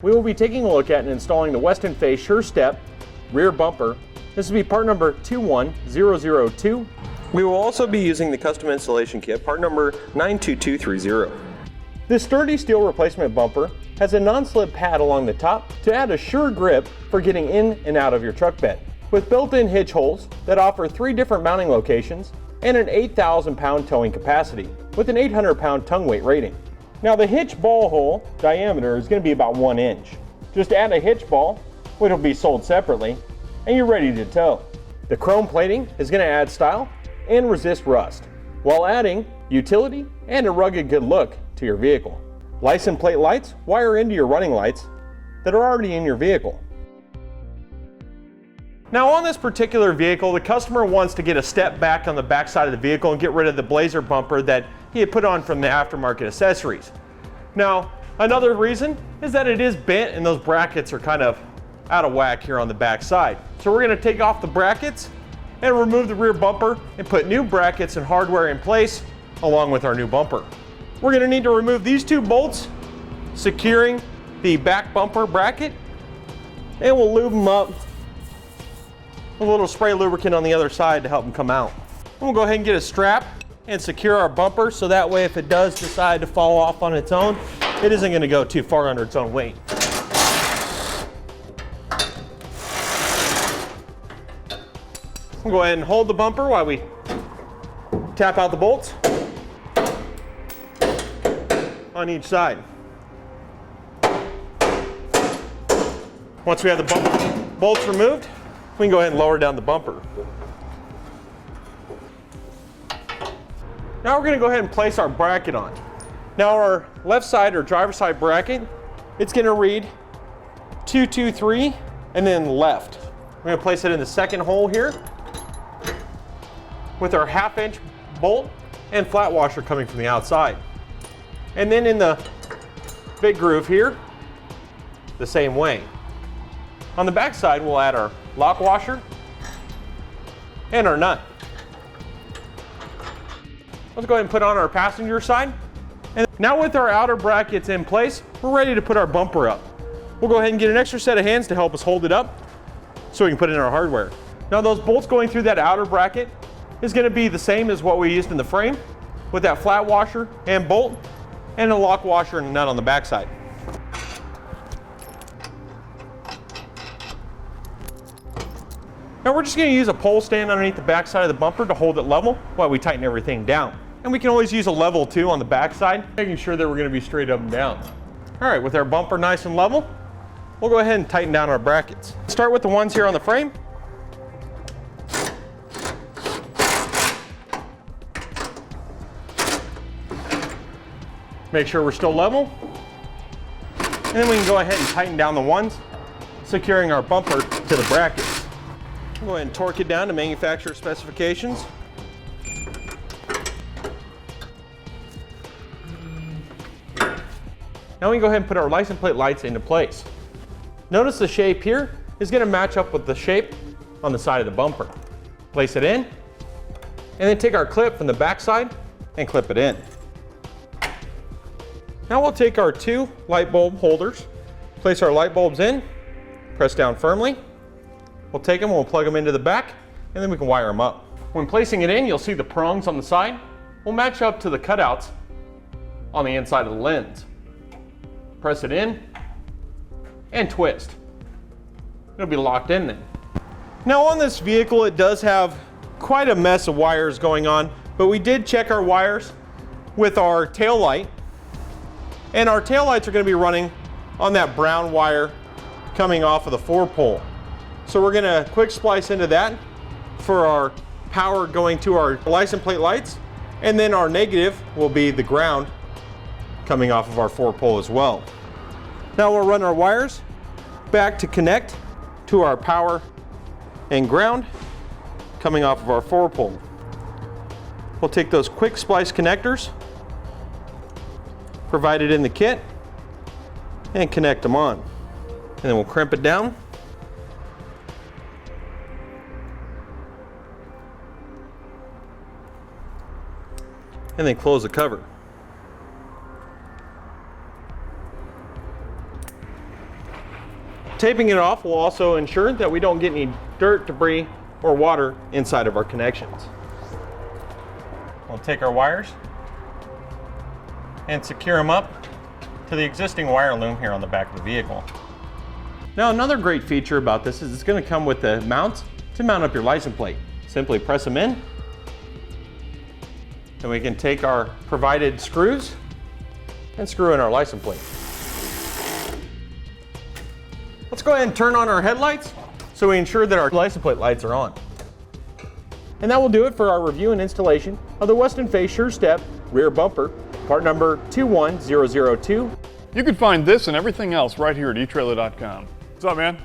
We will be taking a look at and installing the Westin Fey Surestep rear bumper. This will be part number 21002. We will also be using the custom installation kit, part number 92230. This sturdy steel replacement bumper has a non-slip pad along the top to add a sure grip for getting in and out of your truck bed. With built-in hitch holes that offer 3 different mounting locations and an 8,000 pound towing capacity with an 800 pound tongue weight rating. Now the hitch ball hole diameter is going to be about 1 inch. Just add a hitch ball, which will be sold separately, and you're ready to tow. The chrome plating is going to add style and resist rust, while adding utility and a rugged good look to your vehicle. License plate lights wire into your running lights that are already in your vehicle. Now on this particular vehicle, the customer wants to get a step back on the back side of the vehicle and get rid of the blazer bumper that he had put on from the aftermarket accessories. Now, another reason is that it is bent and those brackets are kind of out of whack here on the back side. So we're going to take off the brackets and remove the rear bumper and put new brackets and hardware in place along with our new bumper. We're going to need to remove these 2 bolts securing the back bumper bracket, and we'll lube them up with a little spray lubricant on the other side to help them come out. And we'll go ahead and get a strap and secure our bumper so that way if it does decide to fall off on its own, it isn't going to go too far under its own weight. We'll go ahead and hold the bumper while we tap out the bolts on each side. Once we have the bolts removed, we can go ahead and lower down the bumper. Now we're going to go ahead and place our bracket on. Now our left side or driver's side bracket, it's going to read 223 and then left. We're going to place it in the second hole here with our 1/2 inch bolt and flat washer coming from the outside. And then in the big groove here, the same way. On the back side, we'll add our lock washer and our nut. Let's go ahead and put on our passenger side. And now with our outer brackets in place, we're ready to put our bumper up. We'll go ahead and get an extra set of hands to help us hold it up so we can put in our hardware. Now those bolts going through that outer bracket is going to be the same as what we used in the frame with that flat washer and bolt and a lock washer and a nut on the back side. Now we're just going to use a pole stand underneath the back side of the bumper to hold it level while we tighten everything down. And we can always use a level 2 on the back side, making sure that we're going to be straight up and down. All right, with our bumper nice and level, we'll go ahead and tighten down our brackets. Start with the ones here on the frame. Make sure we're still level. And then we can go ahead and tighten down the ones securing our bumper to the brackets. Go ahead and torque it down to manufacturer specifications. Now we can go ahead and put our license plate lights into place. Notice the shape here is going to match up with the shape on the side of the bumper. Place it in, and then take our clip from the back side and clip it in. Now we'll take our 2 light bulb holders, place our light bulbs in, press down firmly. We'll take them, we'll plug them into the back, and then we can wire them up. When placing it in, you'll see the prongs on the side will match up to the cutouts on the inside of the lens. Press it in and twist. It'll be locked in then. Now on this vehicle, it does have quite a mess of wires going on, but we did check our wires with our tail light, and our tail lights are going to be running on that brown wire coming off of the 4-pole. So we're going to quick splice into that for our power going to our license plate lights, and then our negative will be the ground coming off of our 4-pole as well. Now we'll run our wires back to connect to our power and ground coming off of our 4-pole. We'll take those quick splice connectors provided in the kit and connect them on. And then we'll crimp it down. And then close the cover. Taping it off will also ensure that we don't get any dirt, debris, or water inside of our connections. We'll take our wires and secure them up to the existing wire loom here on the back of the vehicle. Now, another great feature about this is it's going to come with the mounts to mount up your license plate. Simply press them in, and we can take our provided screws and screw in our license plate. Let's go ahead and turn on our headlights so we ensure that our license plate lights are on. And that will do it for our review and installation of the Westin Fey Surestep rear bumper, part number 21002. You can find this and everything else right here at etrailer.com. What's up, man?